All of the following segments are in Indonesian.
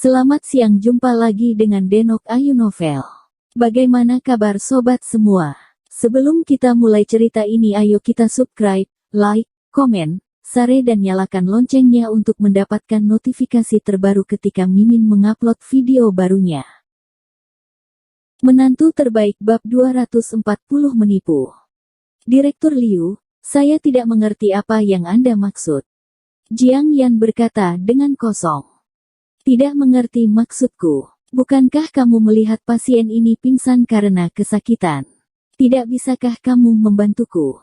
Selamat siang, jumpa lagi dengan Denok Ayu Novel. Bagaimana kabar sobat semua? Sebelum kita mulai cerita ini, ayo kita subscribe, like, komen, share dan nyalakan loncengnya untuk mendapatkan notifikasi terbaru ketika Mimin mengupload video barunya. Menantu terbaik bab 240 menipu. Direktur Liu, saya tidak mengerti apa yang Anda maksud. Jiang Yan berkata dengan kosong. Tidak mengerti maksudku. Bukankah kamu melihat pasien ini pingsan karena kesakitan? Tidak bisakah kamu membantuku?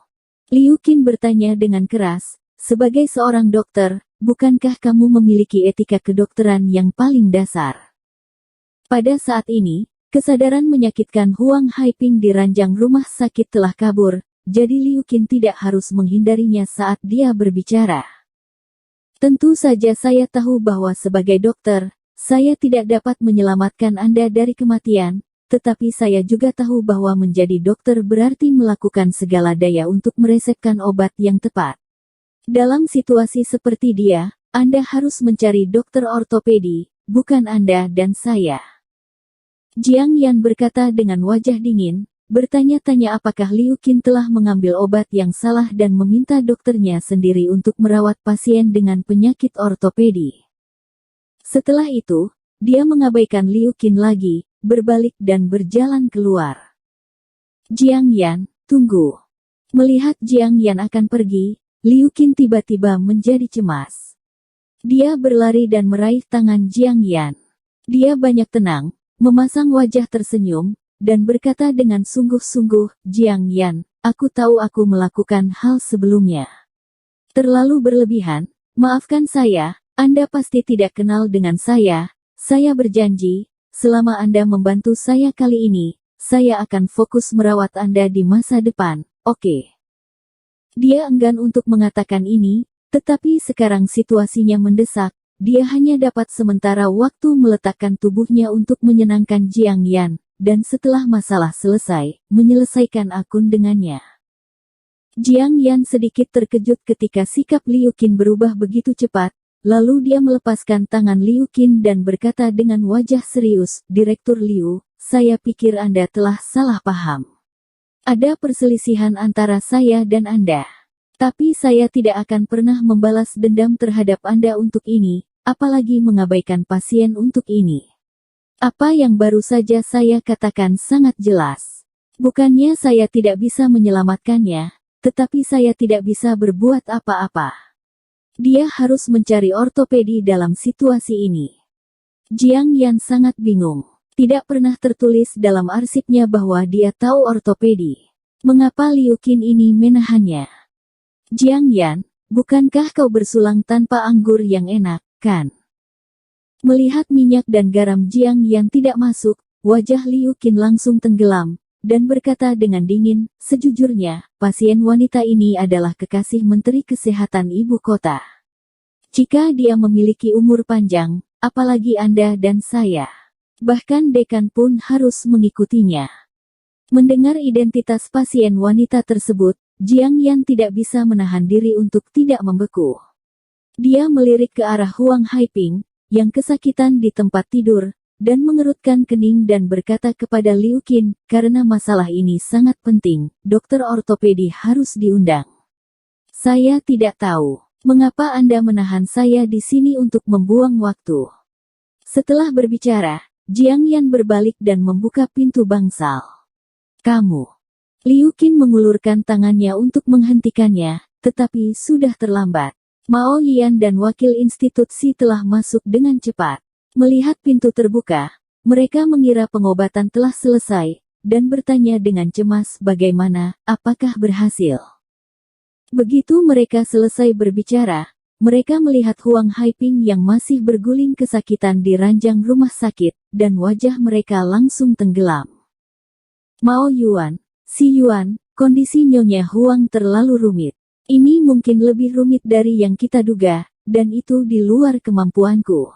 Liu Qin bertanya dengan keras. Sebagai seorang dokter, bukankah kamu memiliki etika kedokteran yang paling dasar? Pada saat ini, kesadaran menyakitkan Huang Haiping di ranjang rumah sakit telah kabur, jadi Liu Qin tidak harus menghindarinya saat dia berbicara. Tentu saja saya tahu bahwa sebagai dokter, saya tidak dapat menyelamatkan Anda dari kematian, tetapi saya juga tahu bahwa menjadi dokter berarti melakukan segala daya untuk meresepkan obat yang tepat. Dalam situasi seperti dia, Anda harus mencari dokter ortopedi, bukan Anda dan saya. Jiang Yan berkata dengan wajah dingin, bertanya-tanya apakah Liu Qin telah mengambil obat yang salah dan meminta dokternya sendiri untuk merawat pasien dengan penyakit ortopedi. Setelah itu, dia mengabaikan Liu Qin lagi, berbalik dan berjalan keluar. Jiang Yan, tunggu. Melihat Jiang Yan akan pergi, Liu Qin tiba-tiba menjadi cemas. Dia berlari dan meraih tangan Jiang Yan. Dia banyak tenang, memasang wajah tersenyum, dan berkata dengan sungguh-sungguh, Jiang Yan, aku tahu aku melakukan hal sebelumnya. Terlalu berlebihan, maafkan saya, Anda pasti tidak kenal dengan saya berjanji, selama Anda membantu saya kali ini, saya akan fokus merawat Anda di masa depan, oke? Dia enggan untuk mengatakan ini, tetapi sekarang situasinya mendesak, dia hanya dapat sementara waktu meletakkan tubuhnya untuk menyenangkan Jiang Yan. Dan setelah masalah selesai, menyelesaikan akun dengannya. Jiang Yan sedikit terkejut ketika sikap Liu Qin berubah begitu cepat, lalu dia melepaskan tangan Liu Qin dan berkata dengan wajah serius, Direktur Liu, saya pikir Anda telah salah paham. Ada perselisihan antara saya dan Anda. Tapi saya tidak akan pernah membalas dendam terhadap Anda untuk ini, apalagi mengabaikan pasien untuk ini. Apa yang baru saja saya katakan sangat jelas. Bukannya saya tidak bisa menyelamatkannya, tetapi saya tidak bisa berbuat apa-apa. Dia harus mencari ortopedi dalam situasi ini. Jiang Yan sangat bingung. Tidak pernah tertulis dalam arsipnya bahwa dia tahu ortopedi. Mengapa Liu Qin ini menahannya? Jiang Yan, bukankah kau bersulang tanpa anggur yang enak, kan? Melihat minyak dan garam Jiang Yan tidak masuk, wajah Liu Qin langsung tenggelam, dan berkata dengan dingin, sejujurnya, pasien wanita ini adalah kekasih Menteri Kesehatan Ibu Kota. Jika dia memiliki umur panjang, apalagi Anda dan saya. Bahkan dekan pun harus mengikutinya. Mendengar identitas pasien wanita tersebut, Jiang Yan tidak bisa menahan diri untuk tidak membeku. Dia melirik ke arah Huang Haiping, yang kesakitan di tempat tidur, dan mengerutkan kening dan berkata kepada Liu Qin, karena masalah ini sangat penting, dokter ortopedi harus diundang. Saya tidak tahu, mengapa Anda menahan saya di sini untuk membuang waktu. Setelah berbicara, Jiang Yan berbalik dan membuka pintu bangsal. Kamu. Liu Qin mengulurkan tangannya untuk menghentikannya, tetapi sudah terlambat. Mao Yian dan wakil institusi telah masuk dengan cepat. Melihat pintu terbuka, mereka mengira pengobatan telah selesai, dan bertanya dengan cemas bagaimana, apakah berhasil. Begitu mereka selesai berbicara, mereka melihat Huang Haiping yang masih berguling kesakitan di ranjang rumah sakit, dan wajah mereka langsung tenggelam. Mao Yuan, Si Yuan, kondisi Nyonya Huang terlalu rumit. Ini mungkin lebih rumit dari yang kita duga, dan itu di luar kemampuanku.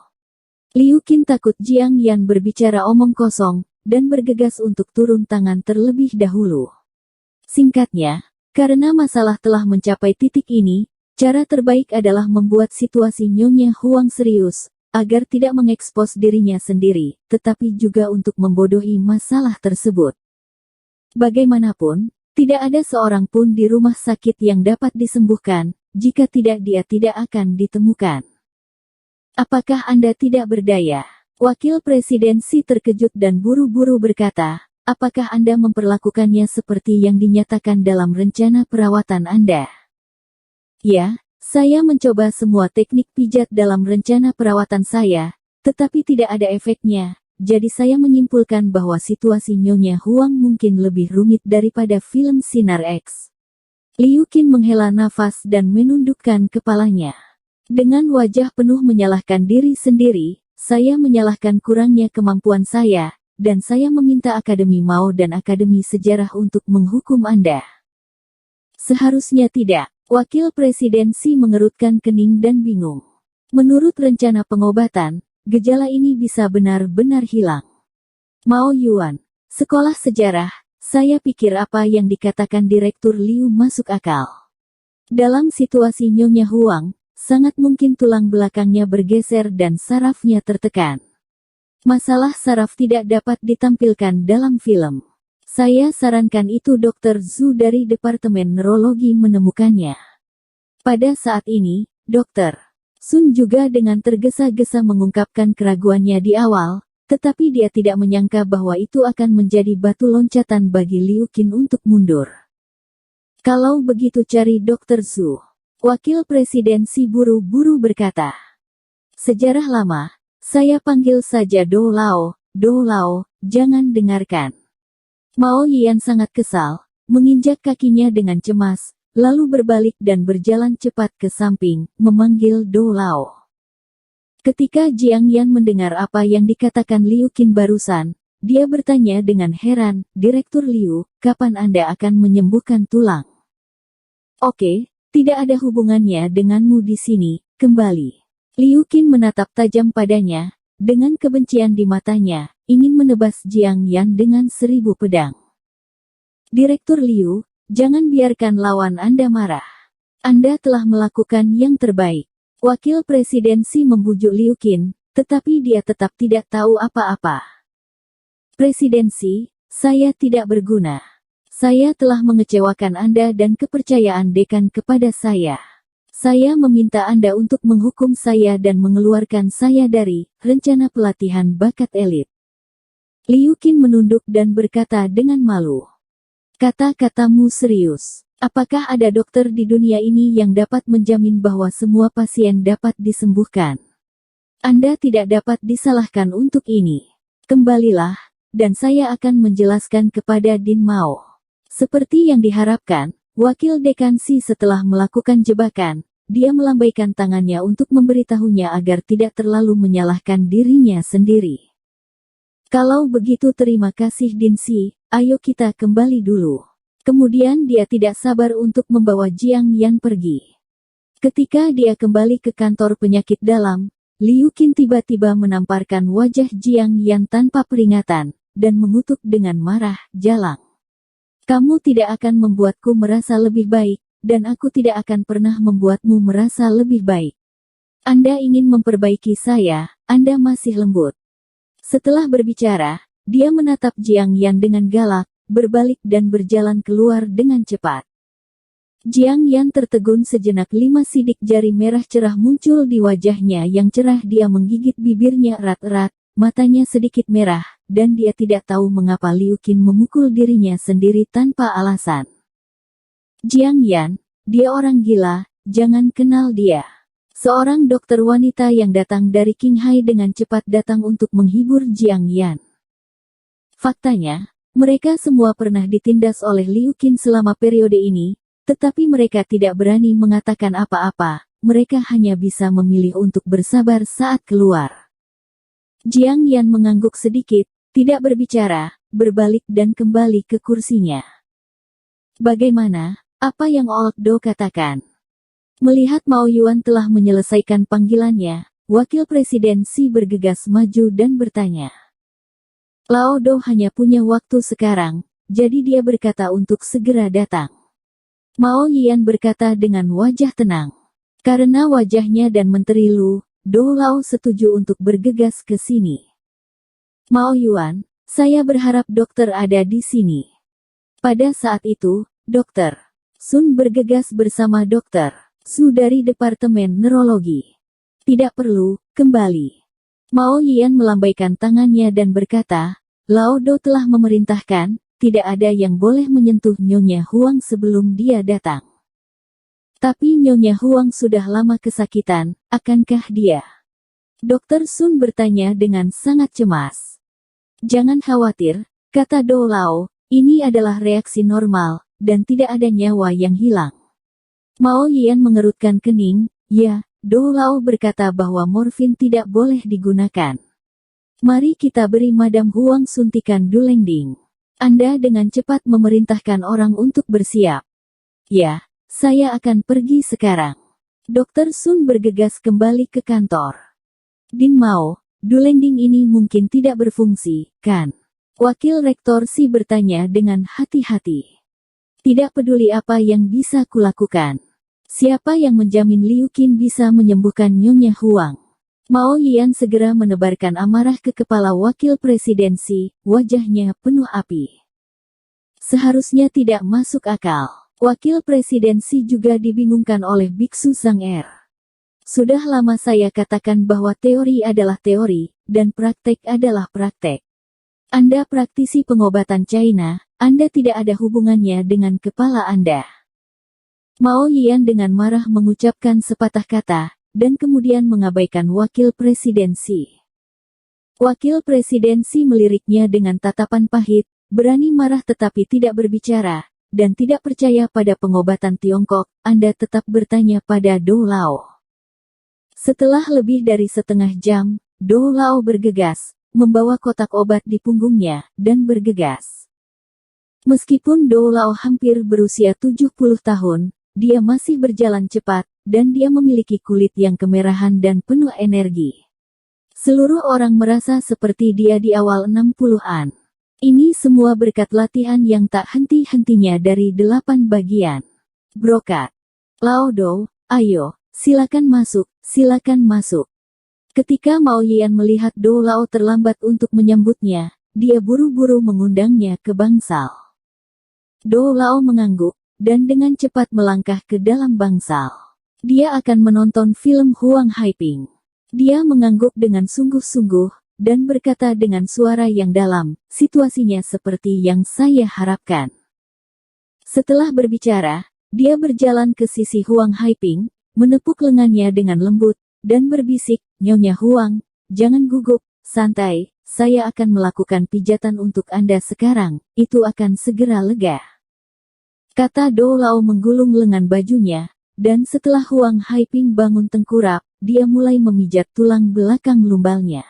Liu Qin takut Jiang Yan berbicara omong kosong, dan bergegas untuk turun tangan terlebih dahulu. Singkatnya, karena masalah telah mencapai titik ini, cara terbaik adalah membuat situasi Nyonya Huang serius, agar tidak mengekspos dirinya sendiri, tetapi juga untuk membodohi masalah tersebut. Bagaimanapun, tidak ada seorang pun di rumah sakit yang dapat disembuhkan, jika tidak dia tidak akan ditemukan. Apakah Anda tidak berdaya? Wakil Presidensi terkejut dan buru-buru berkata, apakah Anda memperlakukannya seperti yang dinyatakan dalam rencana perawatan Anda? Ya, saya mencoba semua teknik pijat dalam rencana perawatan saya, tetapi tidak ada efeknya, jadi saya menyimpulkan bahwa situasi Nyonya Huang mungkin lebih rumit daripada film Sinar X. Liu Qin menghela nafas dan menundukkan kepalanya. Dengan wajah penuh menyalahkan diri sendiri, saya menyalahkan kurangnya kemampuan saya, dan saya meminta Akademi Mao dan Akademi Sejarah untuk menghukum Anda. Seharusnya tidak. Wakil Presidensi mengerutkan kening dan bingung. Menurut rencana pengobatan, gejala ini bisa benar-benar hilang. Mao Yuan, Sekolah Sejarah, saya pikir apa yang dikatakan Direktur Liu masuk akal. Dalam situasi Nyonya Huang, sangat mungkin tulang belakangnya bergeser dan sarafnya tertekan. Masalah saraf tidak dapat ditampilkan dalam film. Saya sarankan itu Dr. Zhu dari Departemen Neurologi menemukannya. Pada saat ini, Dr. Sun juga dengan tergesa-gesa mengungkapkan keraguannya di awal, tetapi dia tidak menyangka bahwa itu akan menjadi batu loncatan bagi Liu Qin untuk mundur. Kalau begitu cari Dr. Zhu. Wakil Presidensi buru-buru berkata. Sejarah lama, saya panggil saja Do Lao, jangan dengarkan. Mao Yian sangat kesal, menginjak kakinya dengan cemas, lalu berbalik dan berjalan cepat ke samping, memanggil Do Lao. Ketika Jiang Yan mendengar apa yang dikatakan Liu Qin barusan, dia bertanya dengan heran, Direktur Liu, kapan Anda akan menyembuhkan tulang? Oke, tidak ada hubungannya denganmu di sini, kembali. Liu Qin menatap tajam padanya, dengan kebencian di matanya, ingin menebas Jiang Yan dengan 1000 pedang. Direktur Liu, jangan biarkan lawan Anda marah. Anda telah melakukan yang terbaik. Wakil Presidensi membujuk Liu Qin, tetapi dia tetap tidak tahu apa-apa. Presidensi, saya tidak berguna. Saya telah mengecewakan Anda dan kepercayaan dekan kepada saya. Saya meminta Anda untuk menghukum saya dan mengeluarkan saya dari rencana pelatihan bakat elit. Liu Qin menunduk dan berkata dengan malu. Kata-katamu serius. Apakah ada dokter di dunia ini yang dapat menjamin bahwa semua pasien dapat disembuhkan? Anda tidak dapat disalahkan untuk ini. Kembalilah, dan saya akan menjelaskan kepada Din Mao. Seperti yang diharapkan, Wakil Dekansi setelah melakukan jebakan, dia melambaikan tangannya untuk memberitahunya agar tidak terlalu menyalahkan dirinya sendiri. Kalau begitu terima kasih Dinsi, ayo kita kembali dulu. Kemudian dia tidak sabar untuk membawa Jiang Yan pergi. Ketika dia kembali ke kantor penyakit dalam, Liu Qin tiba-tiba menamparkan wajah Jiang Yan tanpa peringatan, dan mengutuk dengan marah, jalang. Kamu tidak akan membuatku merasa lebih baik, dan aku tidak akan pernah membuatmu merasa lebih baik. Anda ingin memperbaiki saya, Anda masih lembut. Setelah berbicara, dia menatap Jiang Yan dengan galak, berbalik dan berjalan keluar dengan cepat. Jiang Yan tertegun sejenak, 5 sidik jari merah cerah muncul di wajahnya yang cerah, dia menggigit bibirnya erat-erat, matanya sedikit merah, dan dia tidak tahu mengapa Liu Qin memukul dirinya sendiri tanpa alasan. Jiang Yan, dia orang gila, jangan kenal dia. Seorang dokter wanita yang datang dari Qinghai dengan cepat datang untuk menghibur Jiang Yan. Faktanya, mereka semua pernah ditindas oleh Liu Qin selama periode ini, tetapi mereka tidak berani mengatakan apa-apa, mereka hanya bisa memilih untuk bersabar saat keluar. Jiang Yan mengangguk sedikit, tidak berbicara, berbalik dan kembali ke kursinya. Bagaimana, apa yang Old Do katakan? Melihat Mao Yuan telah menyelesaikan panggilannya, Wakil Presidensi bergegas maju dan bertanya. Lao Do hanya punya waktu sekarang, jadi dia berkata untuk segera datang. Mao Yian berkata dengan wajah tenang. Karena wajahnya dan Menteri Lu, Do Lao setuju untuk bergegas ke sini. Mao Yuan, saya berharap dokter ada di sini. Pada saat itu, Dokter Sun bergegas bersama Dokter Su dari Departemen Neurologi. Tidak perlu, kembali. Mao Yian melambaikan tangannya dan berkata, Lao Do telah memerintahkan, tidak ada yang boleh menyentuh Nyonya Huang sebelum dia datang. Tapi Nyonya Huang sudah lama kesakitan, akankah dia? Dokter Sun bertanya dengan sangat cemas. Jangan khawatir, kata Do Lao, ini adalah reaksi normal, dan tidak ada nyawa yang hilang. Mao Yian mengerutkan kening, ya, Do Lao berkata bahwa morfin tidak boleh digunakan. Mari kita beri Madam Huang suntikan Dulengding. Anda dengan cepat memerintahkan orang untuk bersiap. Ya, saya akan pergi sekarang. Dokter Sun bergegas kembali ke kantor. Din Mao, Dulengding ini mungkin tidak berfungsi, kan? Wakil Rektor Si bertanya dengan hati-hati. Tidak peduli apa yang bisa kulakukan. Siapa yang menjamin Liu Qin bisa menyembuhkan Nyonya Huang? Mao Yian segera menebarkan amarah ke kepala wakil presidensi, wajahnya penuh api. Seharusnya tidak masuk akal. Wakil presidensi juga dibingungkan oleh Biksu Zhang Er. Sudah lama saya katakan bahwa teori adalah teori, dan praktek adalah praktek. Anda praktisi pengobatan China, Anda tidak ada hubungannya dengan kepala Anda. Mao Yian dengan marah mengucapkan sepatah kata, dan kemudian mengabaikan wakil presidensi. Wakil presidensi meliriknya dengan tatapan pahit, berani marah tetapi tidak berbicara, dan tidak percaya pada pengobatan Tiongkok, Anda tetap bertanya pada Do Lao. Setelah lebih dari setengah jam, Do Lao bergegas, membawa kotak obat di punggungnya, dan bergegas. Meskipun Do Lao hampir berusia 70 tahun, dia masih berjalan cepat, dan dia memiliki kulit yang kemerahan dan penuh energi. Seluruh orang merasa seperti dia di awal 60-an. Ini semua berkat latihan yang tak henti-hentinya dari 8 bagian. Brokat. Lao Do, ayo, silakan masuk, silakan masuk. Ketika Mao Yian melihat Do Lao terlambat untuk menyambutnya, dia buru-buru mengundangnya ke bangsal. Do Lao mengangguk, dan dengan cepat melangkah ke dalam bangsal. Dia akan menonton film Huang Haiping. Dia mengangguk dengan sungguh-sungguh, dan berkata dengan suara yang dalam, situasinya seperti yang saya harapkan. Setelah berbicara, dia berjalan ke sisi Huang Haiping, menepuk lengannya dengan lembut, dan berbisik, Nyonya Huang, jangan gugup, santai, saya akan melakukan pijatan untuk Anda sekarang, itu akan segera lega. Kata Do Lao menggulung lengan bajunya, dan setelah Huang Haiping bangun tengkurap, dia mulai memijat tulang belakang lumbalnya.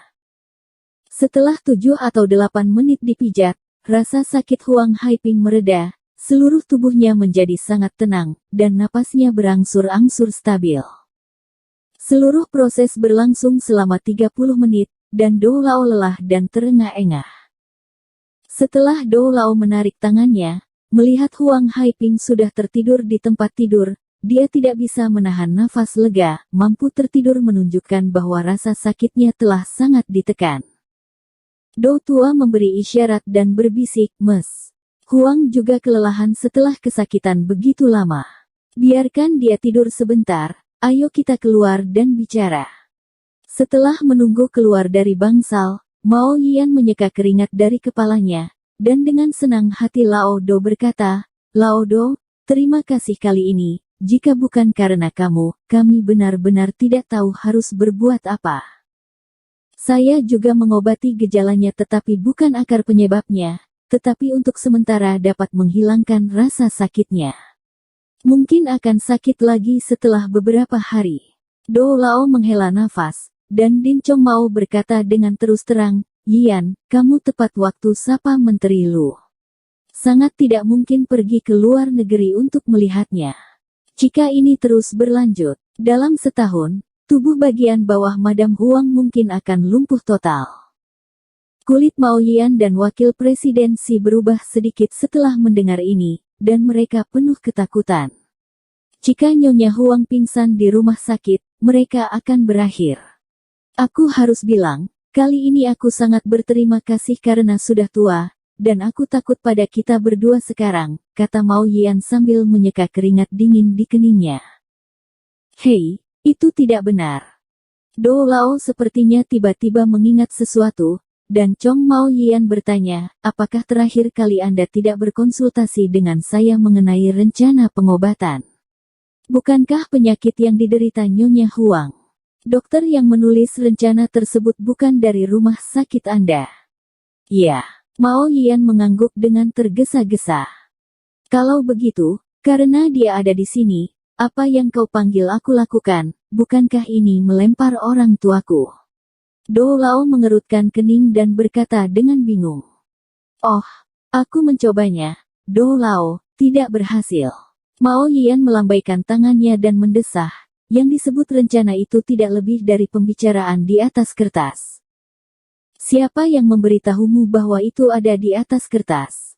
Setelah 7 atau 8 menit dipijat, rasa sakit Huang Haiping mereda, seluruh tubuhnya menjadi sangat tenang, dan napasnya berangsur-angsur stabil. Seluruh proses berlangsung selama 30 menit, dan Do Lao lelah dan terengah-engah. Setelah Do Lao menarik tangannya, melihat Huang Haiping sudah tertidur di tempat tidur, dia tidak bisa menahan nafas lega, mampu tertidur menunjukkan bahwa rasa sakitnya telah sangat ditekan. Do tua memberi isyarat dan berbisik, Mes. Huang juga kelelahan setelah kesakitan begitu lama. Biarkan dia tidur sebentar, ayo kita keluar dan bicara. Setelah menunggu keluar dari bangsal, Mao Yian menyeka keringat dari kepalanya, dan dengan senang hati Lao Do berkata, Lao Do, terima kasih kali ini. Jika bukan karena kamu, kami benar-benar tidak tahu harus berbuat apa. Saya juga mengobati gejalanya tetapi bukan akar penyebabnya, tetapi untuk sementara dapat menghilangkan rasa sakitnya. Mungkin akan sakit lagi setelah beberapa hari. Do Lao menghela nafas, dan Din Chong Mao berkata dengan terus terang, Yian, kamu tepat waktu sapa Menteri Lu. Sangat tidak mungkin pergi ke luar negeri untuk melihatnya. Jika ini terus berlanjut, dalam setahun, tubuh bagian bawah Madam Huang mungkin akan lumpuh total. Kulit Mao Yian dan wakil presidensi berubah sedikit setelah mendengar ini, dan mereka penuh ketakutan. Jika Nyonya Huang pingsan di rumah sakit, mereka akan berakhir. Aku harus bilang, kali ini aku sangat berterima kasih karena sudah tua, dan aku takut pada kita berdua sekarang, kata Mao Yian sambil menyeka keringat dingin di keningnya. Hei, itu tidak benar. Do Lao sepertinya tiba-tiba mengingat sesuatu, dan Chong Mao Yian bertanya, apakah terakhir kali Anda tidak berkonsultasi dengan saya mengenai rencana pengobatan? Bukankah penyakit yang diderita Nyonya Huang? Dokter yang menulis rencana tersebut bukan dari rumah sakit Anda. Ya, Mao Yian mengangguk dengan tergesa-gesa. Kalau begitu, karena dia ada di sini, apa yang kau panggil aku lakukan, bukankah ini melempar orang tuaku? Do Lao mengerutkan kening dan berkata dengan bingung. Oh, aku mencobanya, Do Lao, tidak berhasil. Mao Yian melambaikan tangannya dan mendesah, yang disebut rencana itu tidak lebih dari pembicaraan di atas kertas. Siapa yang memberitahumu bahwa itu ada di atas kertas?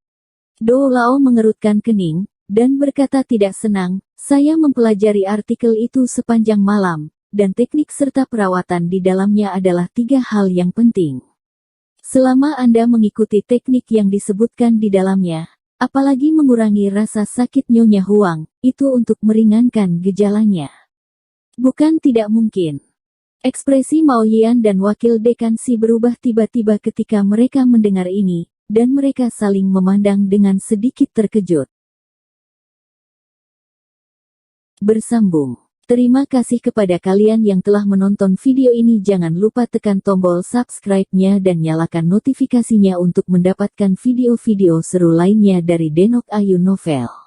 Do Lao mengerutkan kening, dan berkata tidak senang, saya mempelajari artikel itu sepanjang malam, dan teknik serta perawatan di dalamnya adalah 3 hal yang penting. Selama Anda mengikuti teknik yang disebutkan di dalamnya, apalagi mengurangi rasa sakit Nyonya Huang, itu untuk meringankan gejalanya. Bukan tidak mungkin. Ekspresi Mao Yian dan Wakil Dekan Si berubah tiba-tiba ketika mereka mendengar ini, dan mereka saling memandang dengan sedikit terkejut. Bersambung. Terima kasih kepada kalian yang telah menonton video ini. Jangan lupa tekan tombol subscribe-nya dan nyalakan notifikasinya untuk mendapatkan video-video seru lainnya dari Denok Ayu Novel.